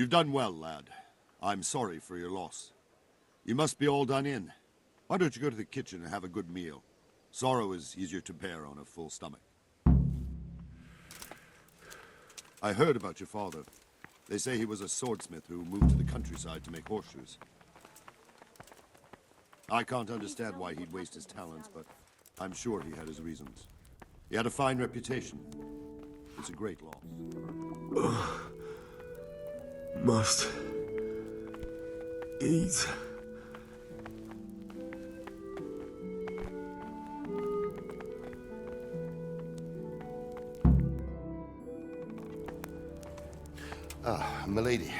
You've done well, lad. I'm sorry for your loss. You must be all done in. Why don't you go to the kitchen and have a good meal? Sorrow is easier to bear on a full stomach. I heard about your father. They say he was a swordsmith who moved to the countryside to make horseshoes. I can't understand why he'd waste his talents, but I'm sure he had his reasons. He had a fine reputation. It's a great loss. Must eat. Ah, milady.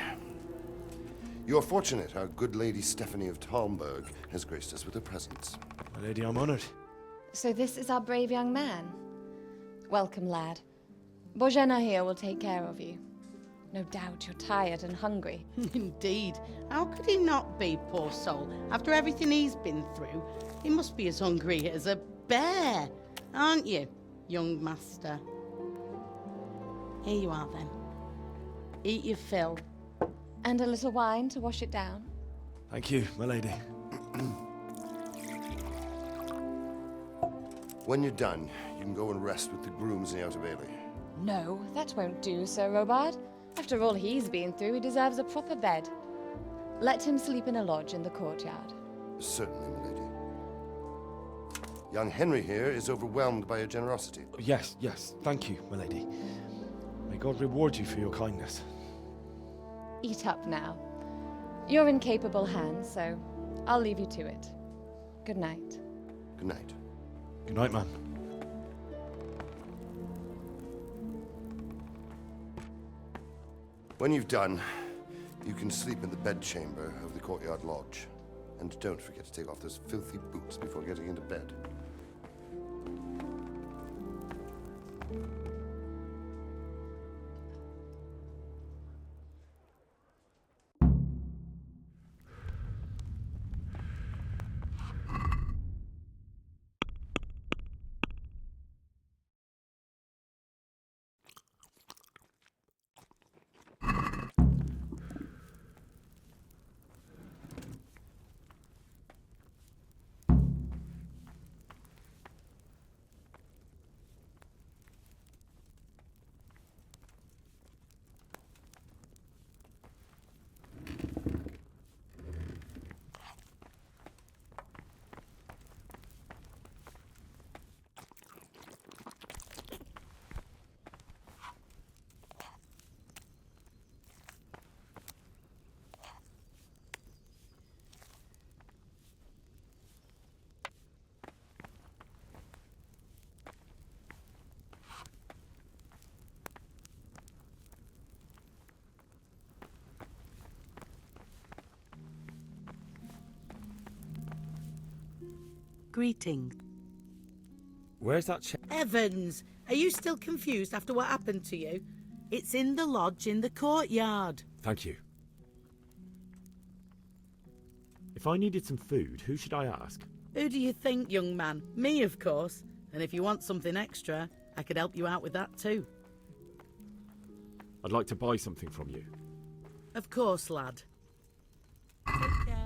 You're fortunate our good lady Stephanie of Talmberg has graced us with her presence. My lady, I'm honored. So this is our brave young man. Welcome, lad. Bojena here will take care of you. No doubt you're tired and hungry. Indeed. How could he not be, poor soul? After everything he's been through, he must be as hungry as a bear, aren't you, young master? Here you are, then. Eat your fill. And a little wine to wash it down. Thank you, my lady. When you're done, you can go and rest with the grooms in the Outer Bailey. No, that won't do, Sir Robard. After all he's been through, he deserves a proper bed. Let him sleep in a lodge in the courtyard. Certainly, milady. Young Henry here is overwhelmed by your generosity. Yes, thank you, my lady. May God reward you for your kindness. Eat up now. You're in capable hands, so I'll leave you to it. Good night. Good night. Good night, man. When you've done, you can sleep in the bedchamber of the courtyard lodge. And don't forget to take off those filthy boots before getting into bed. Greetings. Where's that Evans, are you still confused after what happened to you? It's in the lodge in the courtyard. Thank you. If I needed some food, who should I ask? Who do you think, young man? Me, of course. And if you want something extra, I could help you out with that too. I'd like to buy something from you. Of course, lad. Take care.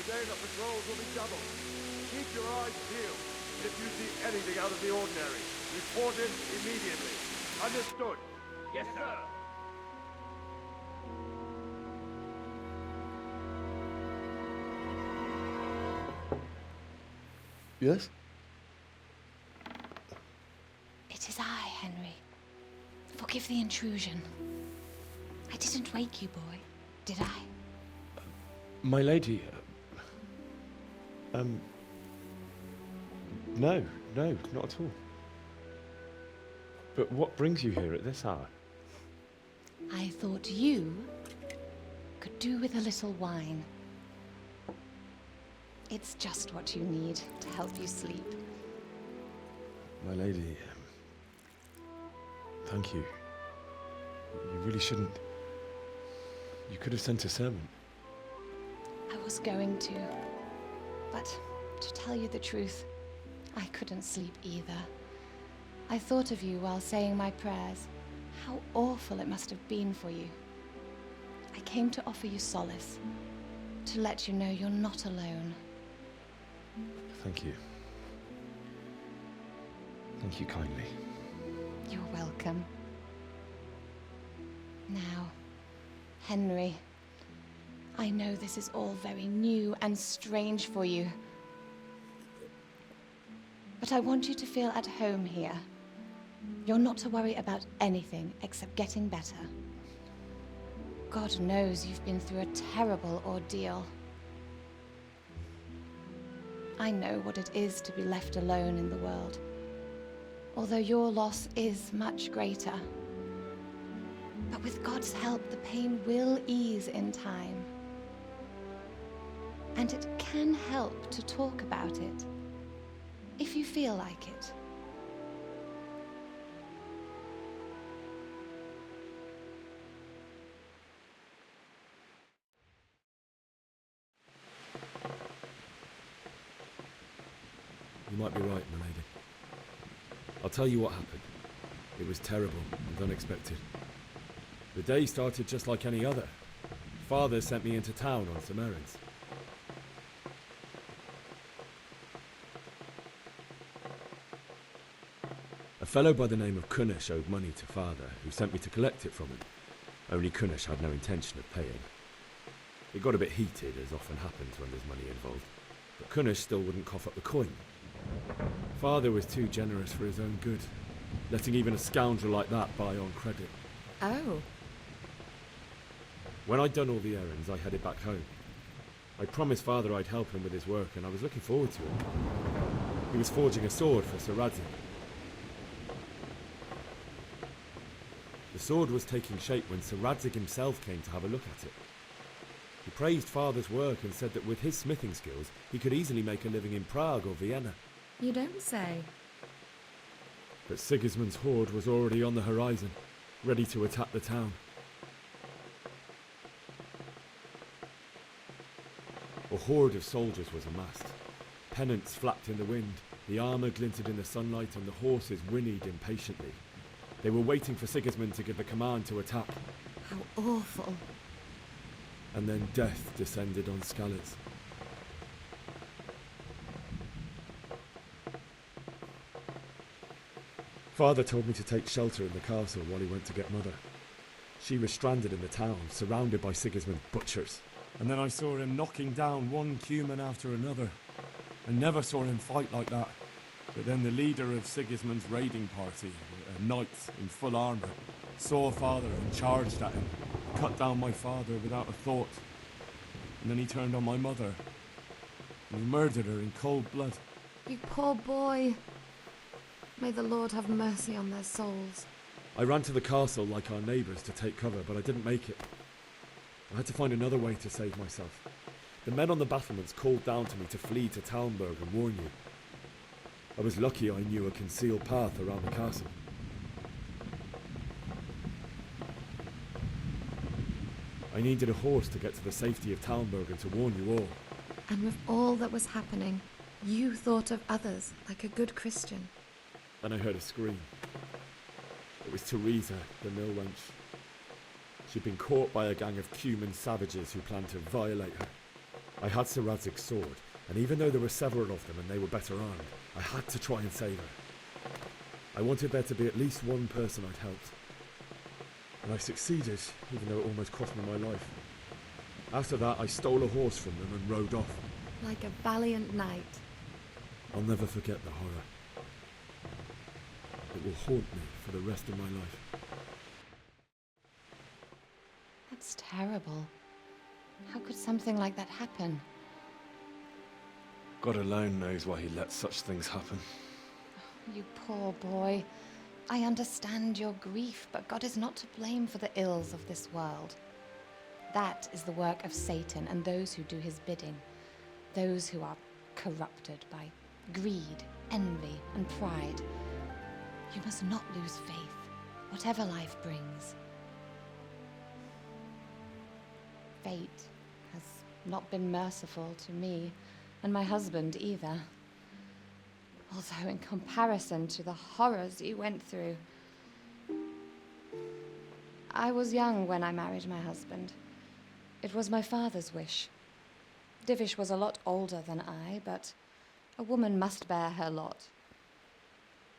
day the patrols will be doubled. Keep your eyes peeled. If you see anything out of the ordinary, report it immediately. Understood? Yes, sir. Yes? It is I, Henry. Forgive the intrusion. I didn't wake you, boy, did I? My lady, no, not at all. But what brings you here at this hour? I thought you could do with a little wine. It's just what you need to help you sleep. My lady, thank you. You really shouldn't. You could have sent a servant. I was going to, but to tell you the truth, I couldn't sleep either. I thought of you while saying my prayers. How awful it must have been for you. I came to offer you solace, to let you know you're not alone. Thank you. Thank you kindly. You're welcome. Now, Henry, I know this is all very new and strange for you, but I want you to feel at home here. You're not to worry about anything except getting better. God knows you've been through a terrible ordeal. I know what it is to be left alone in the world, although your loss is much greater. But with God's help, the pain will ease in time. And it can help to talk about it, if you feel like it. You might be right, my lady. I'll tell you what happened. It was terrible and unexpected. The day started just like any other. Father sent me into town on some errands. A fellow by the name of Cunnish owed money to Father, who sent me to collect it from him. Only Cunnish had no intention of paying. It got a bit heated, as often happens when there's money involved, but Cunnish still wouldn't cough up the coin. Father was too generous for his own good, letting even a scoundrel like that buy on credit. Oh. When I'd done all the errands, I headed back home. I promised Father I'd help him with his work, and I was looking forward to it. He was forging a sword for Sir Radzig. The sword was taking shape when Sir Radzig himself came to have a look at it. He praised Father's work and said that with his smithing skills, he could easily make a living in Prague or Vienna. You don't say. But Sigismund's horde was already on the horizon, ready to attack the town. A horde of soldiers was amassed. Pennants flapped in the wind, the armour glinted in the sunlight, and the horses whinnied impatiently. They were waiting for Sigismund to give the command to attack. How awful. And then death descended on Skalitz. Father told me to take shelter in the castle while he went to get Mother. She was stranded in the town, surrounded by Sigismund's butchers. And then I saw him knocking down one Cuman after another. I never saw him fight like that. But then the leader of Sigismund's raiding party, a knight in full armour, saw Father and charged at him, cut down my father without a thought. And then he turned on my mother, and he murdered her in cold blood. You poor boy. May the Lord have mercy on their souls. I ran to the castle like our neighbours to take cover, but I didn't make it. I had to find another way to save myself. The men on the battlements called down to me to flee to Talmberg and warn you. I was lucky I knew a concealed path around the castle. I needed a horse to get to the safety of Talmberg and to warn you all. And with all that was happening, you thought of others like a good Christian. Then I heard a scream. It was Teresa, the mill wench. She'd been caught by a gang of Cuman savages who planned to violate her. I had Sir Radzig's sword, and even though there were several of them and they were better armed, I had to try and save her. I wanted there to be at least one person I'd helped. And I succeeded, even though it almost cost me my life. After that, I stole a horse from them and rode off. Like a valiant knight. I'll never forget the horror. It will haunt me for the rest of my life. That's terrible. How could something like that happen? God alone knows why he lets such things happen. You poor boy. I understand your grief, but God is not to blame for the ills of this world. That is the work of Satan and those who do his bidding. Those who are corrupted by greed, envy, and pride. You must not lose faith, whatever life brings. Fate has not been merciful to me, and my husband either. Although in comparison to the horrors you went through. I was young when I married my husband. It was my father's wish. Divish was a lot older than I, but a woman must bear her lot.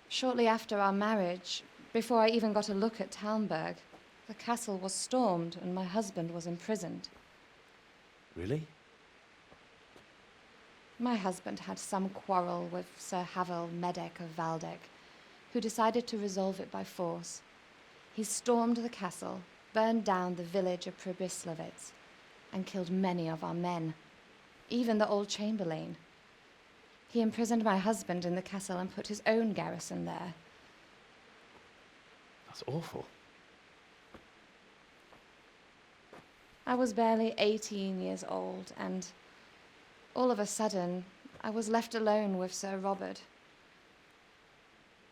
Shortly after our marriage, before I even got a look at Talmberg, the castle was stormed and my husband was imprisoned. Really? My husband had some quarrel with Sir Havel Medek of Valdek, who decided to resolve it by force. He stormed the castle, burned down the village of Pribyslavitz, and killed many of our men, even the old chamberlain. He imprisoned my husband in the castle and put his own garrison there. That's awful. I was barely 18 years old, and all of a sudden, I was left alone with Sir Robert.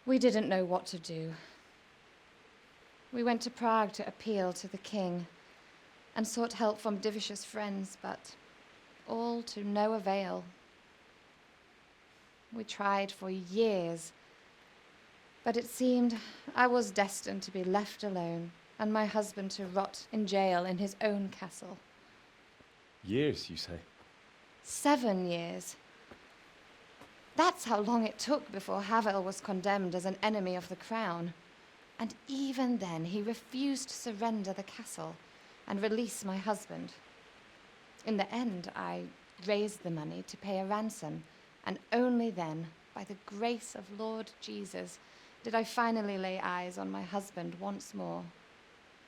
We didn't know what to do. We went to Prague to appeal to the king and sought help from Divish's friends, but all to no avail. We tried for years, but it seemed I was destined to be left alone and my husband to rot in jail in his own castle. Years, you say? 7 years. That's how long it took before Havel was condemned as an enemy of the crown. And even then, he refused to surrender the castle and release my husband. In the end, I raised the money to pay a ransom, and only then, by the grace of Lord Jesus, did I finally lay eyes on my husband once more.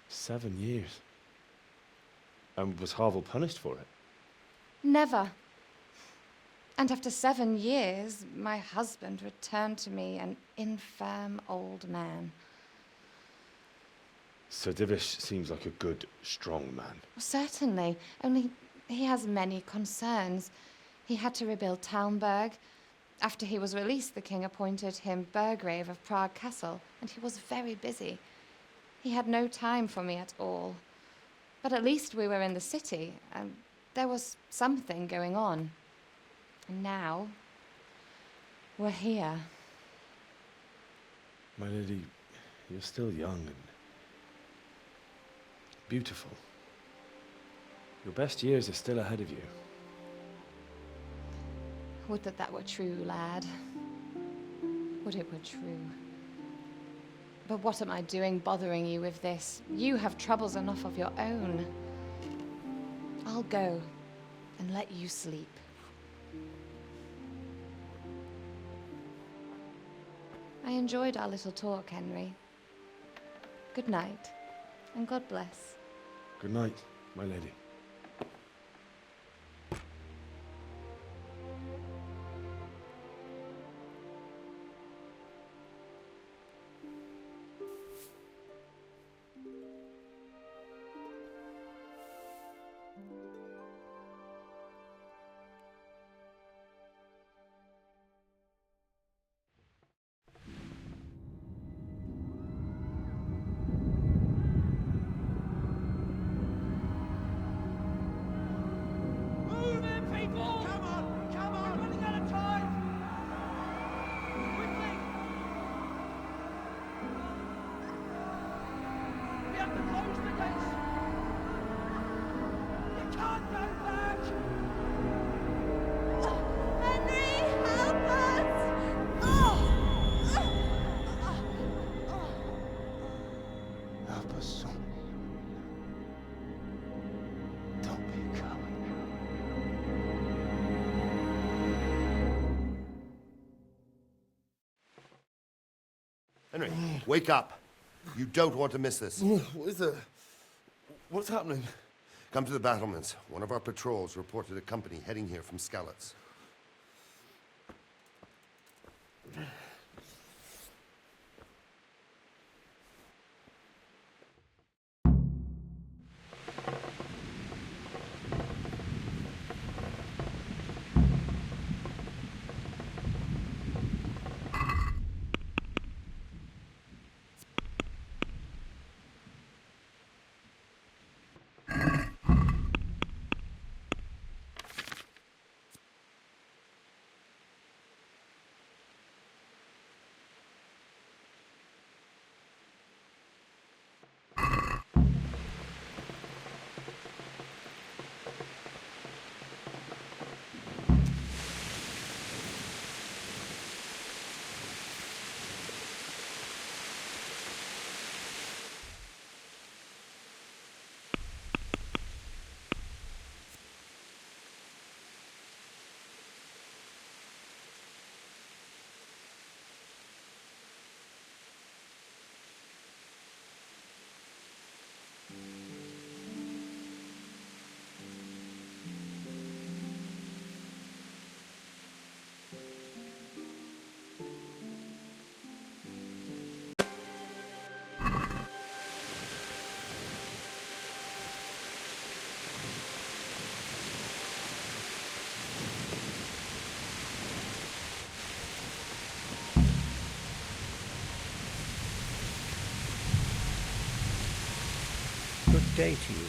7 years? And was Havel punished for it? Never. And after 7 years, my husband returned to me an infirm old man. Sir Divish seems like a good, strong man. Certainly, only he has many concerns. He had to rebuild Talmberg. After he was released, the king appointed him Burgrave of Prague Castle, and he was very busy. He had no time for me at all. But at least we were in the city, and there was something going on. And now, we're here. My lady, you're still young and beautiful. Your best years are still ahead of you. Would that that were true, lad. Would it were true. But what am I doing bothering you with this? You have troubles enough of your own. I'll go and let you sleep. I enjoyed our little talk, Henry. Good night, and God bless. Good night, my lady. Henry, wake up. You don't want to miss this. What is it? What's happening? Come to the battlements. One of our patrols reported a company heading here from Skalitz. Good day to you.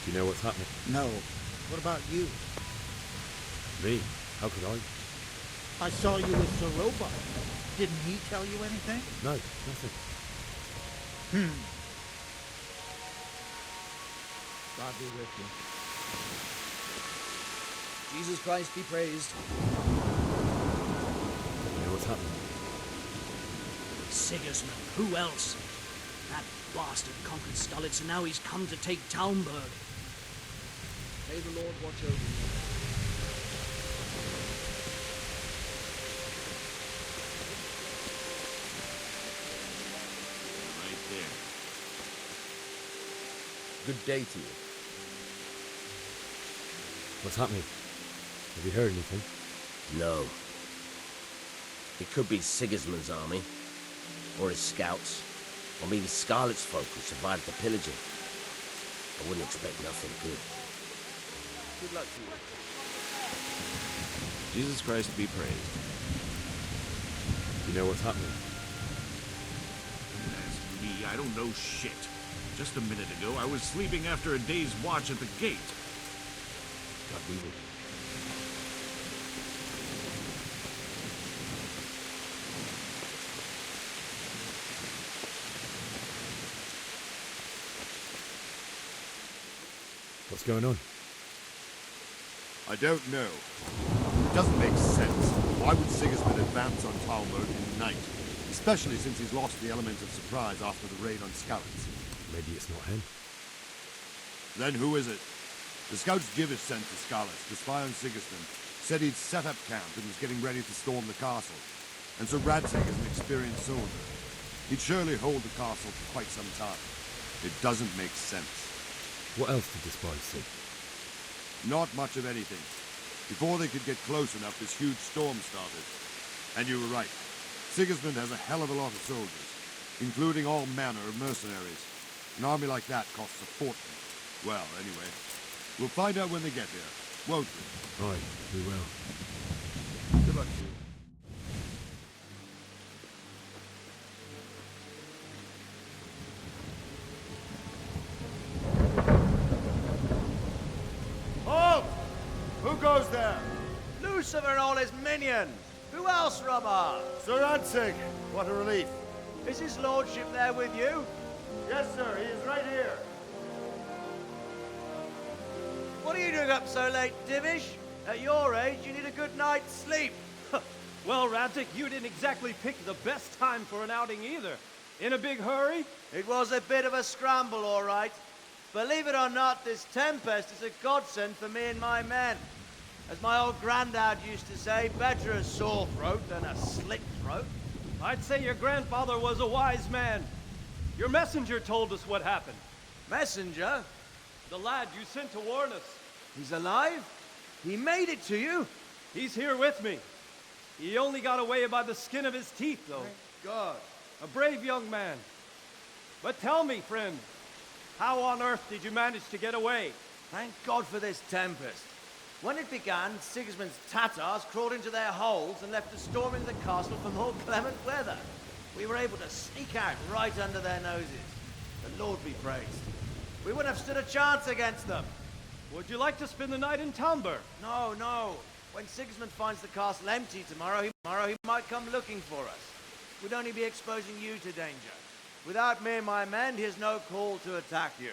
Do you know what's happening? No. What about you? Me? How could I? I saw you with the robot. Didn't he tell you anything? No, nothing. God be with you. Jesus Christ be praised. You know what's happening? Sigismund, who else? That bastard conquered Skalitz, and now he's come to take Talmberg. May the Lord watch over you. Right there. Good day to you. What's happening? Have you heard anything? No. It could be Sigismund's army, or his scouts, or maybe Scarlet's folk who survived the pillaging. I wouldn't expect nothing good. Good luck to you. Jesus Christ be praised. You know what's happening? As for me, I don't know shit. Just a minute ago, I was sleeping after a day's watch at the gate. God be with you. What's going on? I don't know. It doesn't make sense. Why would Sigismund advance on Talmberg in the night? Especially since he's lost the element of surprise after the raid on Skalitz. Maybe it's not him. Then who is it? The scouts Divish sent to Skalitz to spy on Sigismund said he'd set up camp and was getting ready to storm the castle. And Sir Radzig is an experienced soldier. He'd surely hold the castle for quite some time. It doesn't make sense. What else did the spies see? Not much of anything. Before they could get close enough, this huge storm started. And you were right. Sigismund has a hell of a lot of soldiers, including all manner of mercenaries. An army like that costs a fortune. Well, anyway, we'll find out when they get here, won't we? Aye, we will. Good luck to you. Halt! Who goes there? Lucifer and all his minions! Who else, Rubber? Sir Radzig! What a relief. Is his lordship there with you? Yes, sir. He is right here. What are you doing up so late, Divish? At your age, you need a good night's sleep. Well, Radzig, you didn't exactly pick the best time for an outing either. In a big hurry? It was a bit of a scramble, all right. Believe it or not, this tempest is a godsend for me and my men. As my old granddad used to say, better a sore throat than a slit throat. I'd say your grandfather was a wise man. Your messenger told us what happened. Messenger? The lad you sent to warn us. He's alive? He made it to you? He's here with me. He only got away by the skin of his teeth, though. Thank God. A brave young man. But tell me, friend, how on earth did you manage to get away? Thank God for this tempest. When it began, Sigismund's Tatars crawled into their holes and left a storm into the castle for more clement weather. We were able to sneak out right under their noses. The Lord be praised. We wouldn't have stood a chance against them. Would you like to spend the night in Talmberg? No, no. When Sigismund finds the castle empty tomorrow, he might come looking for us. We'd only be exposing you to danger. Without me and my men, he has no call to attack you.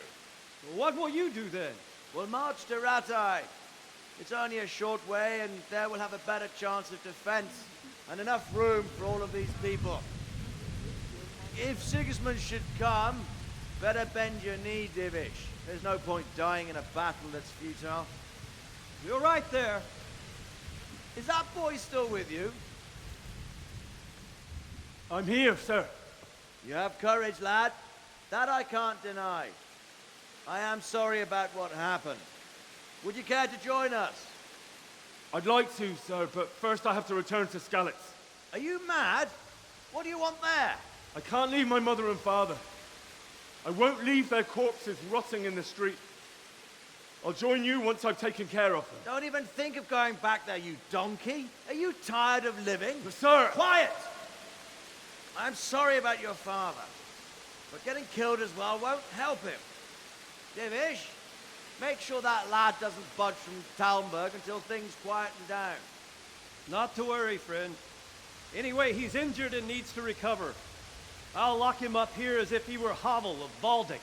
What will you do then? We'll march to Ratai. It's only a short way, and there we'll have a better chance of defense and enough room for all of these people. If Sigismund should come, better bend your knee, Divish. There's no point dying in a battle that's futile. You're right there. Is that boy still with you? I'm here, sir. You have courage, lad. That I can't deny. I am sorry about what happened. Would you care to join us? I'd like to, sir, but first I have to return to Skalitz. Are you mad? What do you want there? I can't leave my mother and father. I won't leave their corpses rotting in the street. I'll join you once I've taken care of them. Don't even think of going back there, you donkey. Are you tired of living? But sir! Quiet! I'm sorry about your father, but getting killed as well won't help him. Divish, make sure that lad doesn't budge from Talmberg until things quieten down. Not to worry, friend. Anyway, he's injured and needs to recover. I'll lock him up here as if he were Havel of Baldic.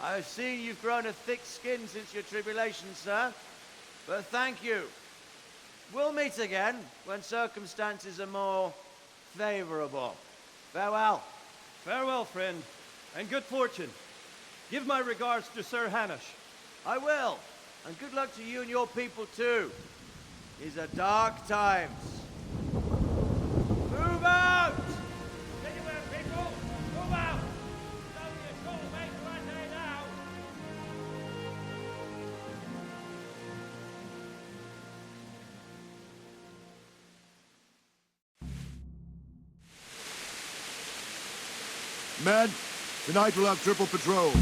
I've seen you've grown a thick skin since your tribulation, sir. But thank you. We'll meet again when circumstances are more favorable. Farewell. Farewell, friend, and good fortune. Give my regards to Sir Hanush. I will, and good luck to you and your people too. These are dark times. Move out! Anywhere, people! Move out! It's only a short way to Ratai now! Men, tonight we'll have triple patrol.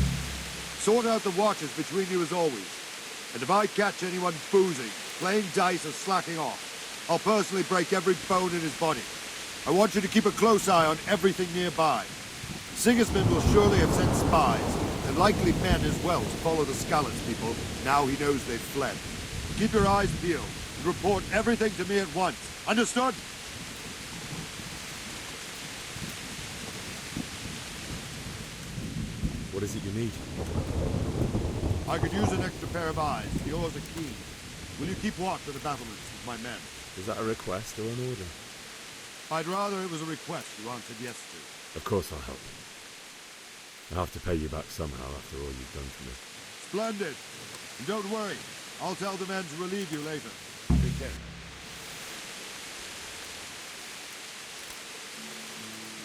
Sort out the watches between you as always. And if I catch anyone boozing, playing dice, or slacking off, I'll personally break every bone in his body. I want you to keep a close eye on everything nearby. Sigismund will surely have sent spies, and likely men as well, to follow the Skalitz people, now he knows they've fled. Keep your eyes peeled, and report everything to me at once. Understood? What is it you need? I could use an extra pair of eyes. Yours are keen. Will you keep watch of the battlements with my men? Is that a request or an order? I'd rather it was a request you answered yes to. Of course I'll help you. I'll have to pay you back somehow after all you've done for me. Splendid. And don't worry. I'll tell the men to relieve you later. Take care.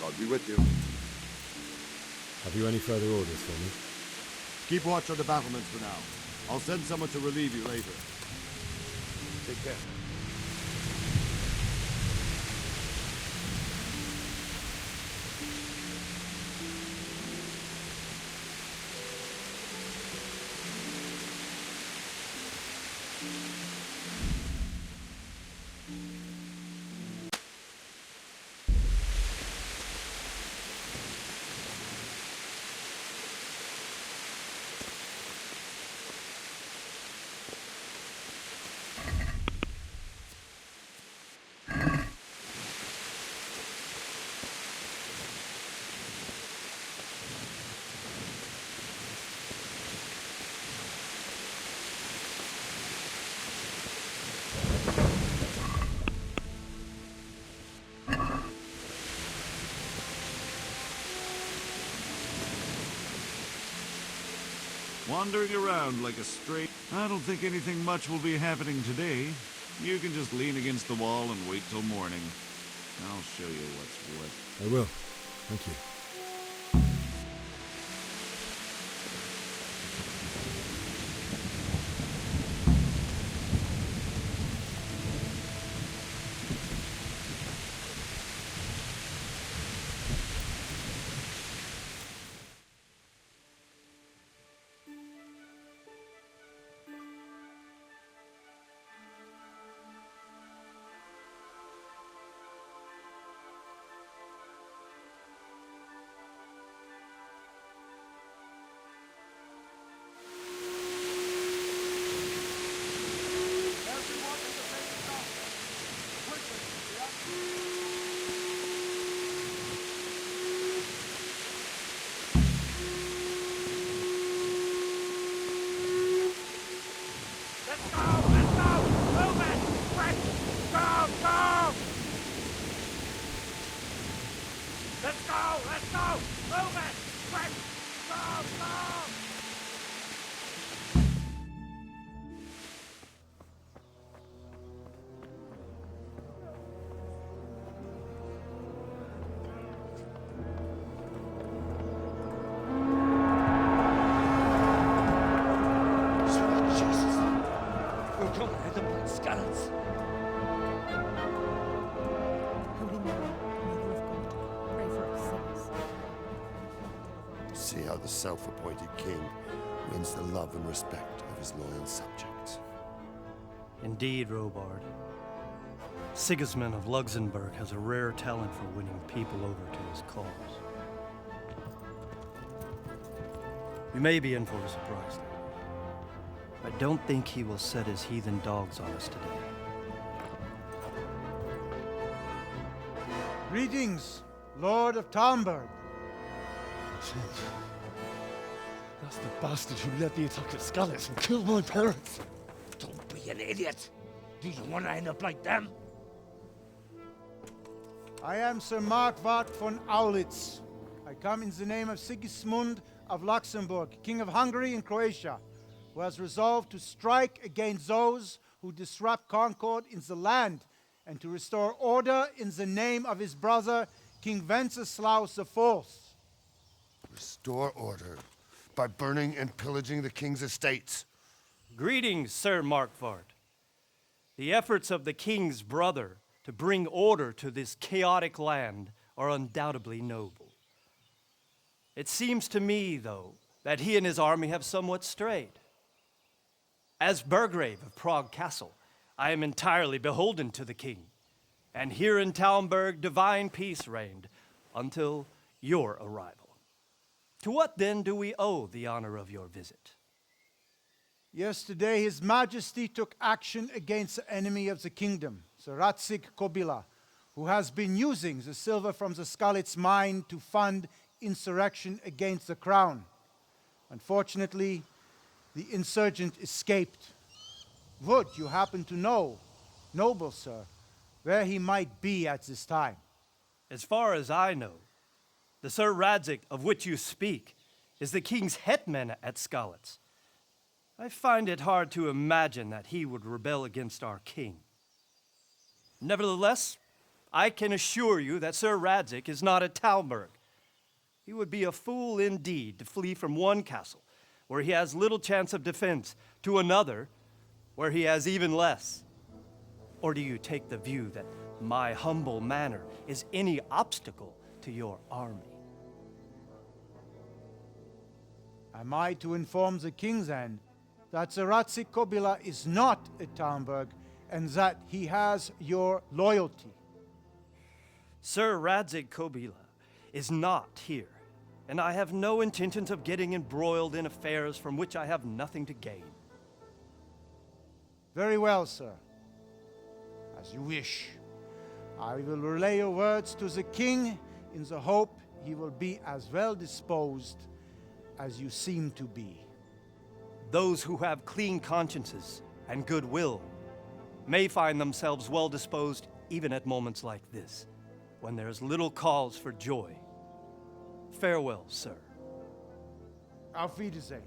God be with you. Have you any further orders for me? Keep watch on the battlements for now. I'll send someone to relieve you later. Take care. Wandering around like a stray... I don't think anything much will be happening today. You can just lean against the wall and wait till morning. I'll show you what's what. I will. Thank you. See how the self-appointed king wins the love and respect of his loyal subjects. Indeed, Robard. Sigismund of Luxembourg has a rare talent for winning people over to his cause. We may be in for a surprise, though. I don't think he will set his heathen dogs on us today. Greetings, Lord of Talmberg. That's the bastard who led the attack at Skalitz and killed my parents. Don't be an idiot. Do you want to end up like them? I am Sir Markwart von Outwits. I come in the name of Sigismund of Luxembourg, King of Hungary and Croatia, who has resolved to strike against those who disrupt concord in the land and to restore order in the name of his brother, King Wenceslaus IV. Restore order by burning and pillaging the king's estates. Greetings, Sir Markwart. The efforts of the king's brother to bring order to this chaotic land are undoubtedly noble. It seems to me, though, that he and his army have somewhat strayed. As Burgrave of Prague Castle, I am entirely beholden to the king, and here in Talmberg divine peace reigned until your arrival. To what then do we owe the honor of your visit? Yesterday, His Majesty took action against the enemy of the kingdom, Sir Radzig Kobyla, who has been using the silver from the Skalitz mine to fund insurrection against the crown. Unfortunately, the insurgent escaped. Would you happen to know, noble sir, where he might be at this time? As far as I know, the Sir Radzig of which you speak is the king's hetman at Skalitz. I find it hard to imagine that he would rebel against our king. Nevertheless, I can assure you that Sir Radzig is not at Talmberg. He would be a fool indeed to flee from one castle, where he has little chance of defense, to another, where he has even less. Or do you take the view that my humble manner is any obstacle to your army? Am I to inform the king then that Sir Radzig Kobyla is not at Talmberg and that he has your loyalty? Sir Radzig Kobyla is not here, and I have no intentions of getting embroiled in affairs from which I have nothing to gain. Very well, sir. As you wish. I will relay your words to the king in the hope he will be as well disposed as you seem to be. Those who have clean consciences and goodwill may find themselves well disposed even at moments like this, when there is little cause for joy. Farewell, sir. Auf Wiedersehen.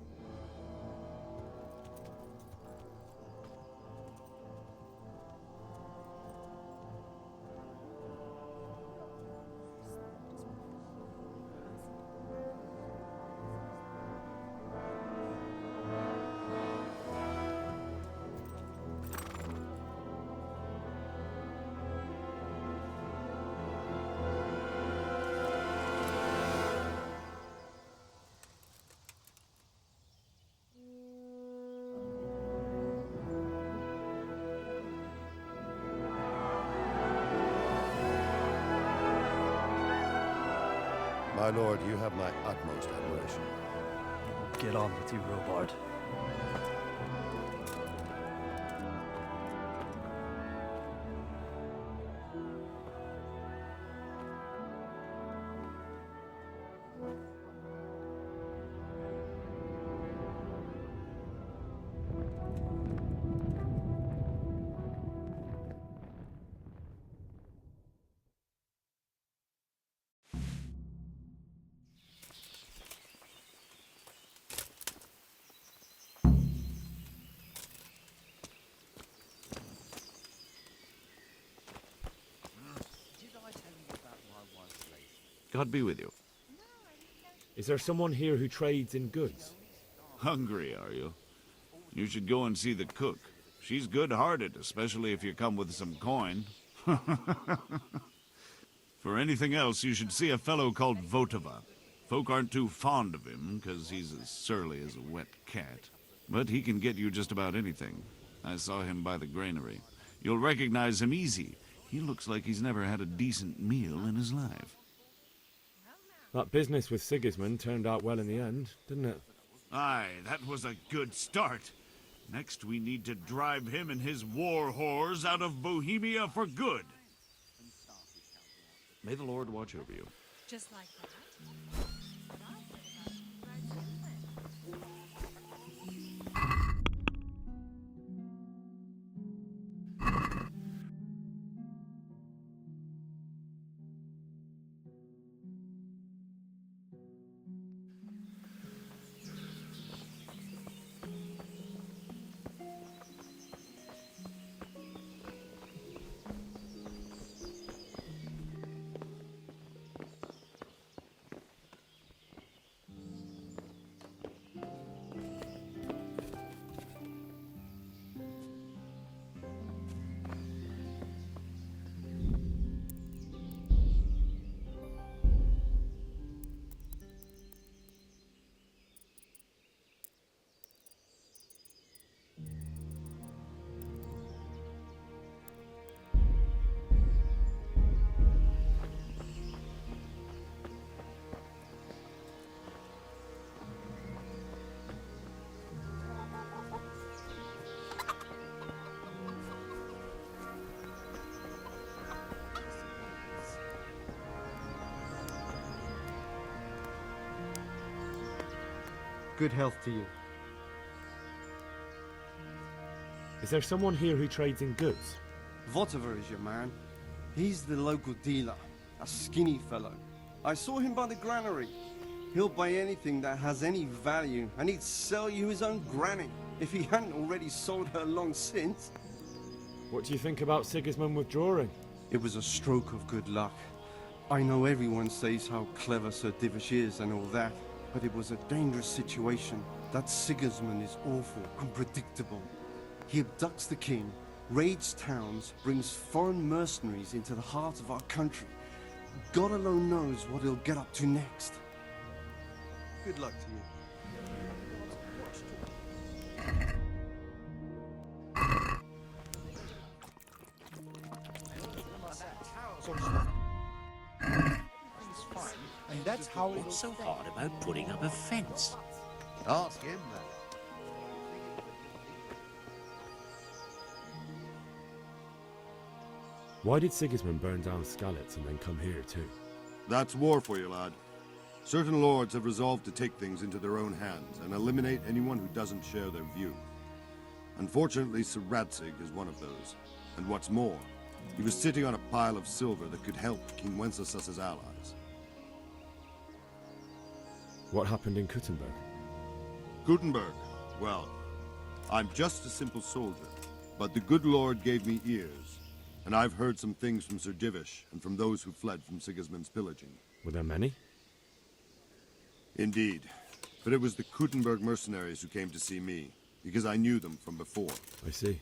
My lord, you have my utmost admiration. Get on with you, Robard. God be with you. Is there someone here who trades in goods? Hungry, are you? You should go and see the cook. She's good-hearted, especially if you come with some coin. For anything else, you should see a fellow called Votava. Folk aren't too fond of him, because he's as surly as a wet cat. But he can get you just about anything. I saw him by the granary. You'll recognize him easy. He looks like he's never had a decent meal in his life. That business with Sigismund turned out well in the end, didn't it? Aye, that was a good start. Next, we need to drive him and his war whores out of Bohemia for good. May the Lord watch over you. Just like that. Good health to you. Is there someone here who trades in goods? Votava is your man. He's the local dealer, a skinny fellow. I saw him by the granary. He'll buy anything that has any value, and he'd sell you his own granny, if he hadn't already sold her long since. What do you think about Sigismund withdrawing? It was a stroke of good luck. I know everyone says how clever Sir Divish is and all that, but it was a dangerous situation. That Sigismund is awful, unpredictable. He abducts the king, raids towns, brings foreign mercenaries into the heart of our country. God alone knows what he'll get up to next. Good luck to you. And that's how it What's so hard about putting up a fence? Ask him then. Why did Sigismund burn down Skalitz and then come here too? That's war for you, lad. Certain lords have resolved to take things into their own hands and eliminate anyone who doesn't share their view. Unfortunately, Sir Radzig is one of those. And what's more, he was sitting on a pile of silver that could help King Wenceslas's allies. What happened in Kuttenberg? Gutenberg, well, I'm just a simple soldier, but the good Lord gave me ears, and I've heard some things from Sir Divish and from those who fled from Sigismund's pillaging. Were there many? Indeed, but it was the Kuttenberg mercenaries who came to see me, because I knew them from before. I see.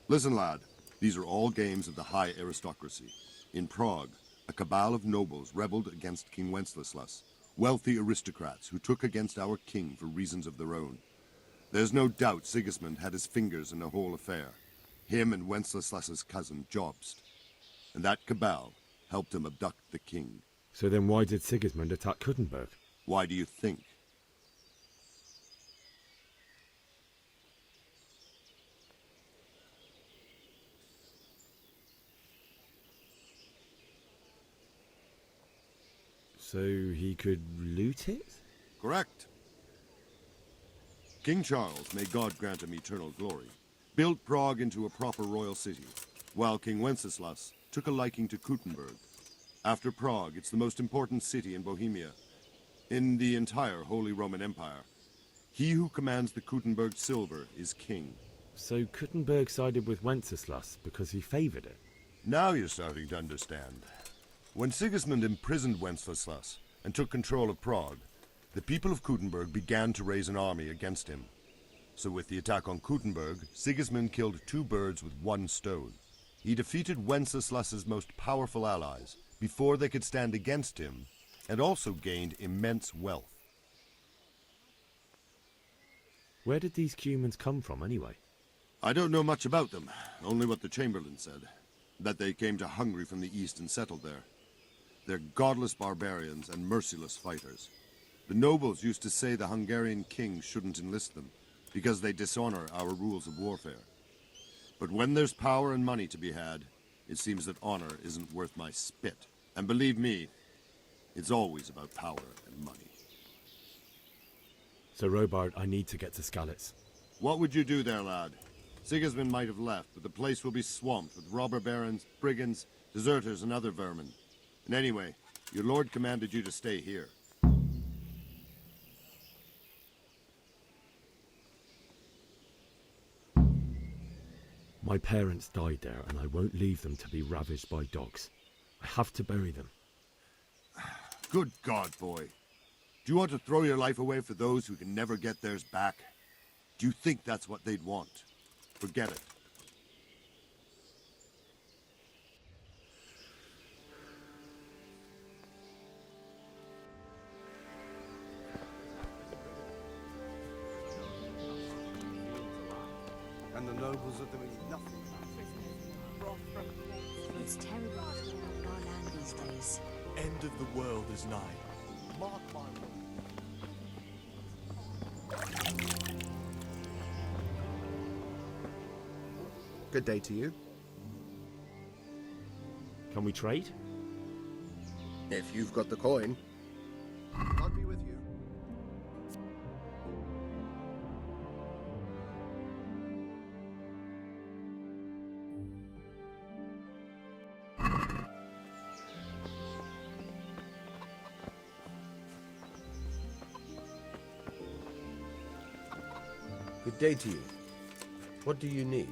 Listen, lad, these are all games of the high aristocracy. In Prague, a cabal of nobles rebelled against King Wenceslas, wealthy aristocrats who took against our king for reasons of their own. There's no doubt Sigismund had his fingers in the whole affair, him and Wenceslas's cousin Jobst. And that cabal helped him abduct the king. So then why did Sigismund attack Kuttenberg? Why do you think? So he could loot it? Correct. King Charles, may God grant him eternal glory, built Prague into a proper royal city, while King Wenceslas took a liking to Kuttenberg. After Prague, it's the most important city in Bohemia, in the entire Holy Roman Empire. He who commands the Kuttenberg silver is king. So Kuttenberg sided with Wenceslas because he favoured it? Now you're starting to understand. When Sigismund imprisoned Wenceslas and took control of Prague, the people of Kuttenberg began to raise an army against him. So with the attack on Kuttenberg, Sigismund killed 2 birds with 1 stone. He defeated Wenceslas's most powerful allies before they could stand against him, and also gained immense wealth. Where did these cumins come from anyway? I don't know much about them, only what the Chamberlain said, that they came to Hungary from the east and settled there. They're godless barbarians and merciless fighters. The nobles used to say the Hungarian king shouldn't enlist them, because they dishonor our rules of warfare. But when there's power and money to be had, it seems that honor isn't worth my spit. And believe me, it's always about power and money. So Robard, I need to get to Skalitz. What would you do there, lad? Sigismund might have left, but the place will be swamped with robber barons, brigands, deserters, and other vermin. And anyway, your lord commanded you to stay here. My parents died there, and I won't leave them to be ravaged by dogs. I have to bury them. Good God, boy. Do you want to throw your life away for those who can never get theirs back? Do you think that's what they'd want? Forget it. And the nobles are doing nothing. It's terrible what's going on in our land these days. End of the world is nigh. Mark my word. Good day to you. Can we trade? If you've got the coin. I'll be with you. Good day to you. What do you need?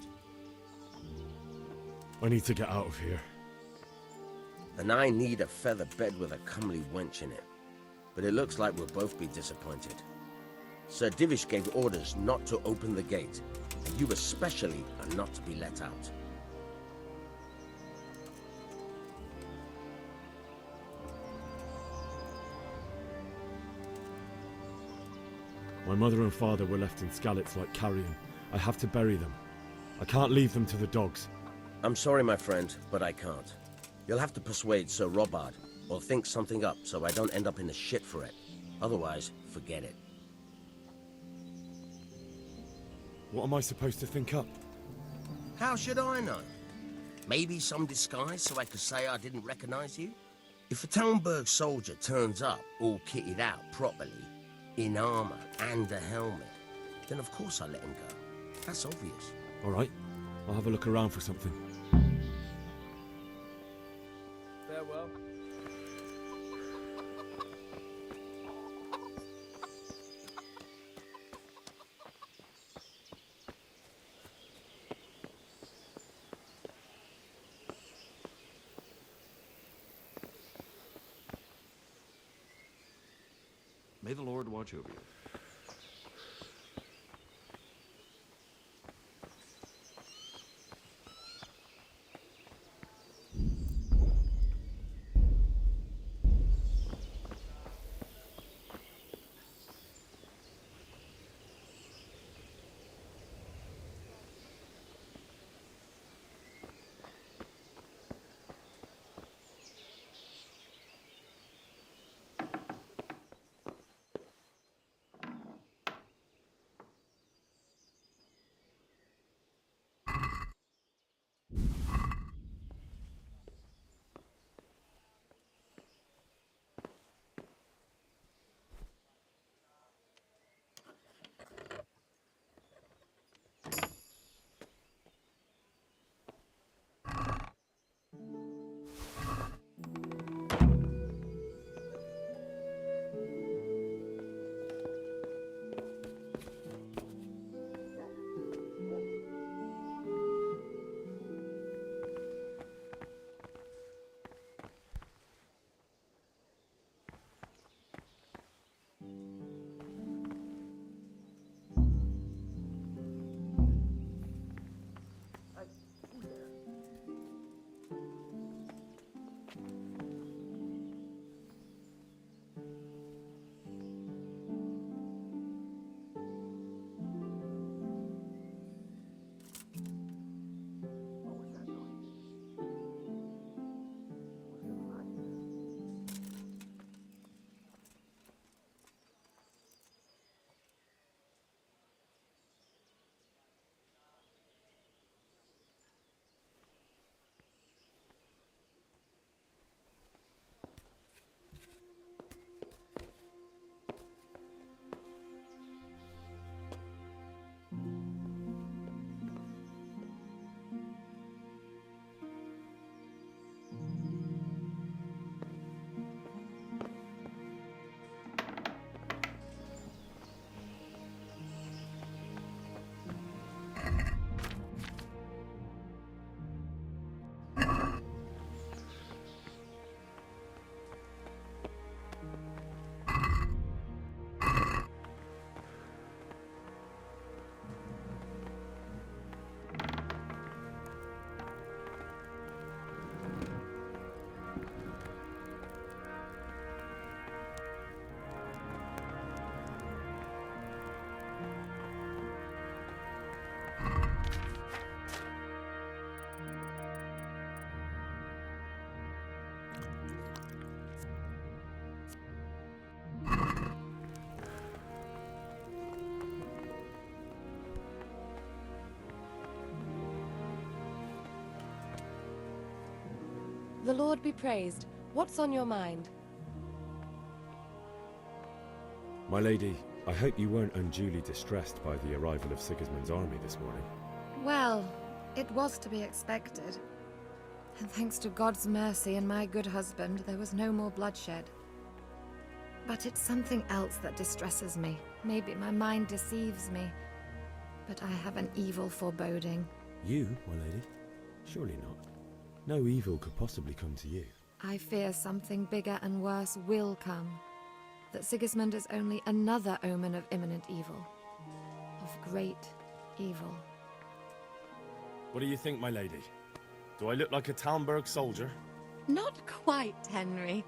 I need to get out of here. And I need a feather bed with a comely wench in it. But it looks like we'll both be disappointed. Sir Divish gave orders not to open the gate, and you especially are not to be let out. My mother and father were left in Skalitz like carrion. I have to bury them. I can't leave them to the dogs. I'm sorry, my friend, but I can't. You'll have to persuade Sir Robard, or think something up so I don't end up in the shit for it. Otherwise, forget it. What am I supposed to think up? How should I know? Maybe some disguise so I could say I didn't recognize you? If a Talmberg soldier turns up all kitted out properly, in armor and a helmet, then of course I let him go. That's obvious. All right, I'll have a look around for something. Farewell. May the Lord watch over you. The Lord be praised. What's on your mind? My lady, I hope you weren't unduly distressed by the arrival of Sigismund's army this morning. Well, it was to be expected. And thanks to God's mercy and my good husband, there was no more bloodshed. But it's something else that distresses me. Maybe my mind deceives me. But I have an evil foreboding. You, my lady? Surely not. No evil could possibly come to you. I fear something bigger and worse will come. That Sigismund is only another omen of imminent evil. Of great evil. What do you think, my lady? Do I look like a Talmberg soldier? Not quite, Henry.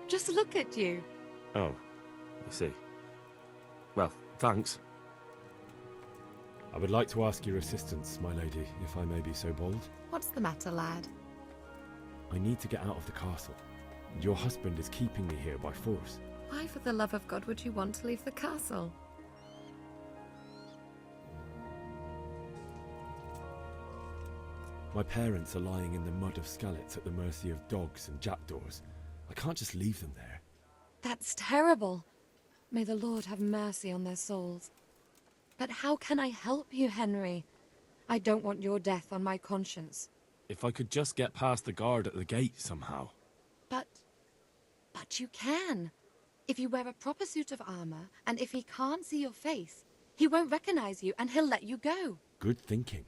Just look at you. Oh, I see. Well, thanks. I would like to ask your assistance, my lady, if I may be so bold. What's the matter, lad? I need to get out of the castle. Your husband is keeping me here by force. Why, for the love of God, would you want to leave the castle? My parents are lying in the mud of Skalitz at the mercy of dogs and jackdaws. I can't just leave them there. That's terrible. May the Lord have mercy on their souls. But how can I help you, Henry? I don't want your death on my conscience. If I could just get past the guard at the gate somehow. But you can. If you wear a proper suit of armor, and if he can't see your face, he won't recognize you and he'll let you go. Good thinking.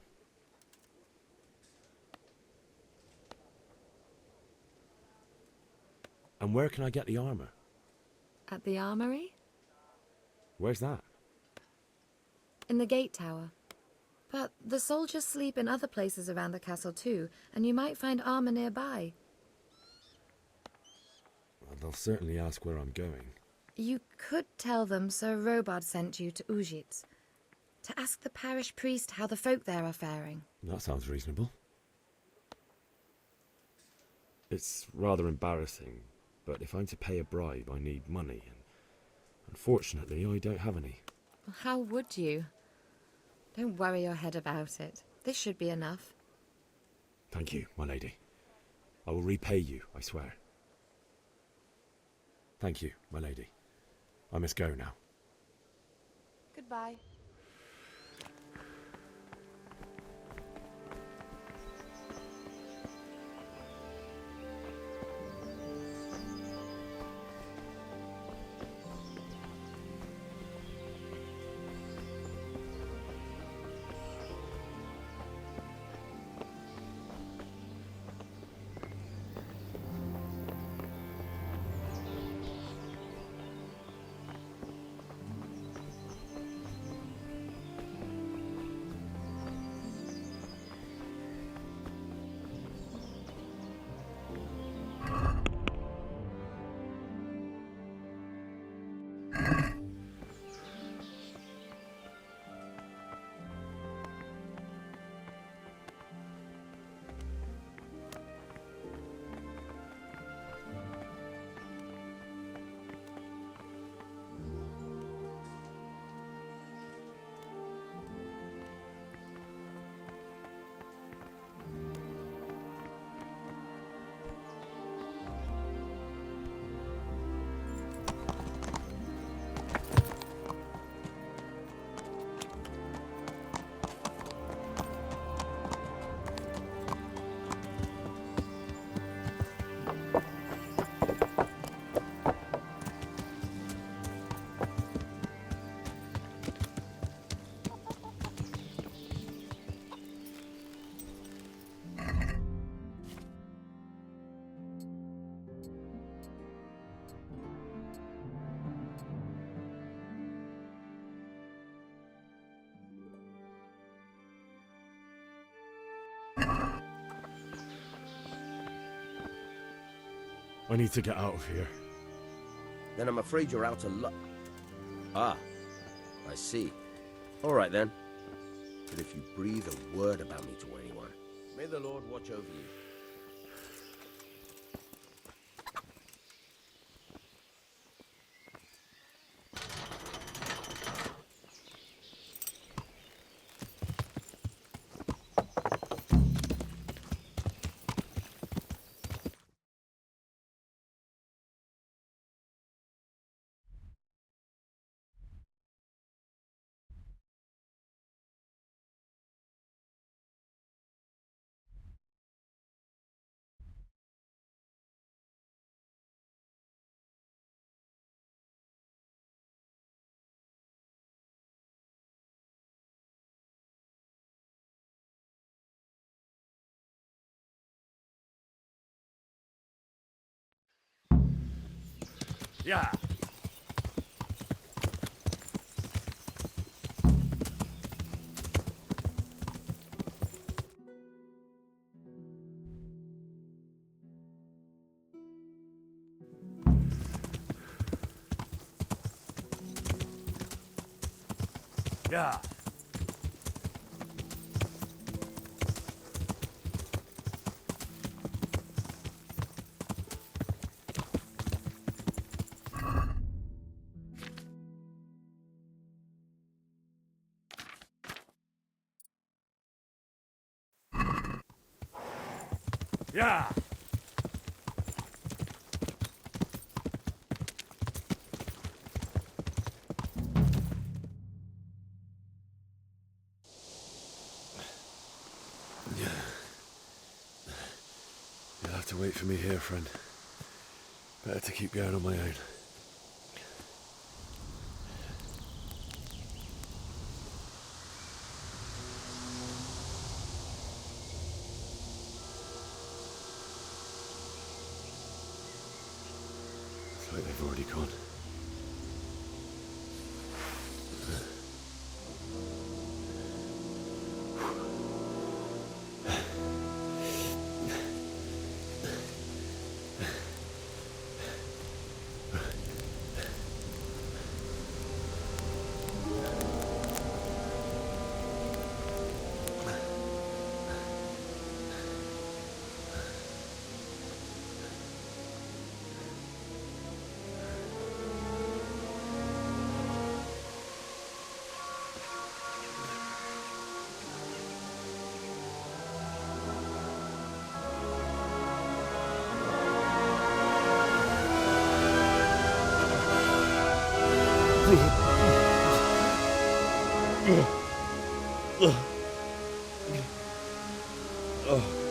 And where can I get the armor? At the armory? Where's that? In the gate tower. But the soldiers sleep in other places around the castle too, and you might find armor nearby. Well, they'll certainly ask where I'm going. You could tell them Sir Robard sent you to Ujits, to ask the parish priest how the folk there are faring. That sounds reasonable. It's rather embarrassing, but if I'm to pay a bribe, I need money, and unfortunately, I don't have any. How would you? Don't worry your head about it. This should be enough. Thank you, my lady. I will repay you, I swear. Thank you, my lady. I must go now. Goodbye. I need to get out of here. Then I'm afraid you're out of luck. Ah, I see. All right then. But if you breathe a word about me to anyone, may the Lord watch over you. Yeah. Yeah. Yeah. You'll have to wait for me here, friend. Better to keep going on my own. It's like they've already gone. Oh.